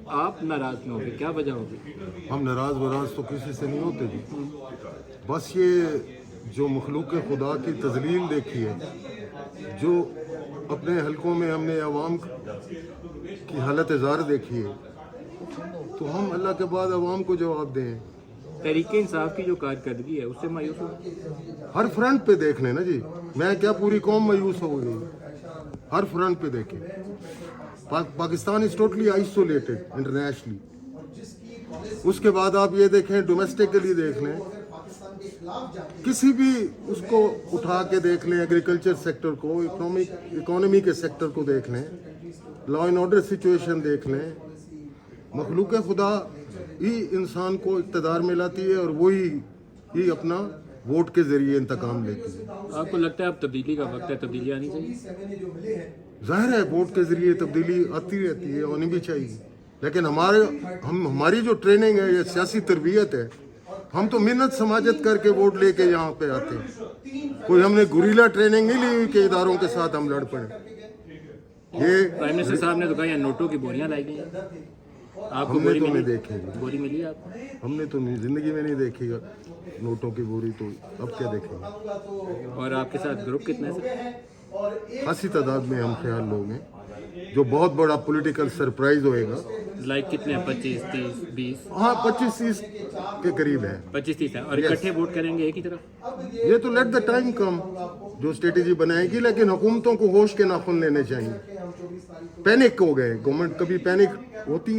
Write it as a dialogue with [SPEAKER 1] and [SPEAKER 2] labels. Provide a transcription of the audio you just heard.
[SPEAKER 1] آپ ناراض نہ ہو گے، کیا وجہ ہوگی؟
[SPEAKER 2] ہم ناراض تو کسی سے نہیں ہوتے جی، بس یہ جو مخلوق خدا کی تذلیل دیکھی ہے، جو اپنے حلقوں میں ہم نے عوام کی حالت زار دیکھی ہے، تو ہم اللہ کے بعد عوام کو جواب دیں۔
[SPEAKER 1] تحریک انصاف کی جو کارکردگی ہے اس سے مایوس ہو؟
[SPEAKER 2] ہر فرنٹ پہ دیکھ لیں نا جی، میں کیا پوری قوم مایوس ہو گئی، ہر فرنٹ پہ دیکھیں۔ Pakistan is totally isolated internationally. اس کے بعد آپ یہ دیکھیں، ڈومیسٹکلی دیکھ لیں، کسی بھی اس کو اٹھا کے دیکھ لیں، ایگریکلچر سیکٹر کو، اکانومی کے سیکٹر کو دیکھ لیں، لا اینڈ آرڈر سچویشن دیکھ لیں، مخلوق خدا ہی انسان کو اقتدار میں لاتی ہے اور وہی اپنا ووٹ کے ذریعے انتقام لیتی ہے۔
[SPEAKER 1] آپ کو لگتا ہے اب تبدیلی کا وقت ہے، تبدیلی آنی چاہیے؟
[SPEAKER 2] ظاہر ہے ووٹ کے ذریعے تبدیلی آتی رہتی ہے، ہونی بھی چاہیے، لیکن ہماری جو ٹریننگ ہے، یہ سیاسی تربیت ہے، ہم تو محنت سماجت کر کے ووٹ لے کے یہاں پہ آتے ہیں، کوئی ہم نے گوریلا ٹریننگ نہیں لی ہوئی کہ اداروں کے ساتھ ہم لڑ پڑیں۔ یہ
[SPEAKER 1] پرائم منسٹر صاحب نے تو کہا یہاں نوٹوں کی بوریاں لائی گئی ہیں، آپ کو
[SPEAKER 2] ہم نے
[SPEAKER 1] بوری
[SPEAKER 2] تو نہیں
[SPEAKER 1] ملی؟
[SPEAKER 2] دیکھی،
[SPEAKER 1] بوری ملی ہے آپ کو؟
[SPEAKER 2] ہم نے تو زندگی میں نہیں دیکھی نوٹوں کی بوری، تو اب کیا دیکھیں گے۔
[SPEAKER 1] اور آپ کے ساتھ گروپ کتنے ہیں سر؟
[SPEAKER 2] خاصی تعداد میں ہم خیال لوگ ہیں، جو بہت بڑا پولیٹیکل سرپرائز ہوئے گا۔
[SPEAKER 1] لائک کتنے ہیں؟ 25 30 20؟
[SPEAKER 2] ہاں 25-30 کے قریب ہے۔
[SPEAKER 1] 25 30 ہیں، اور اکٹھے ووٹ کریں گے ایک ہی طرف؟
[SPEAKER 2] یہ تو لیٹ دا ٹائم کم، جو اسٹریٹجی بنائے گی، لیکن حکومتوں کو ہوش کے ناخن لینے چاہیے۔ پینک ہو گئے گورنمنٹ، کبھی پینک ہوتی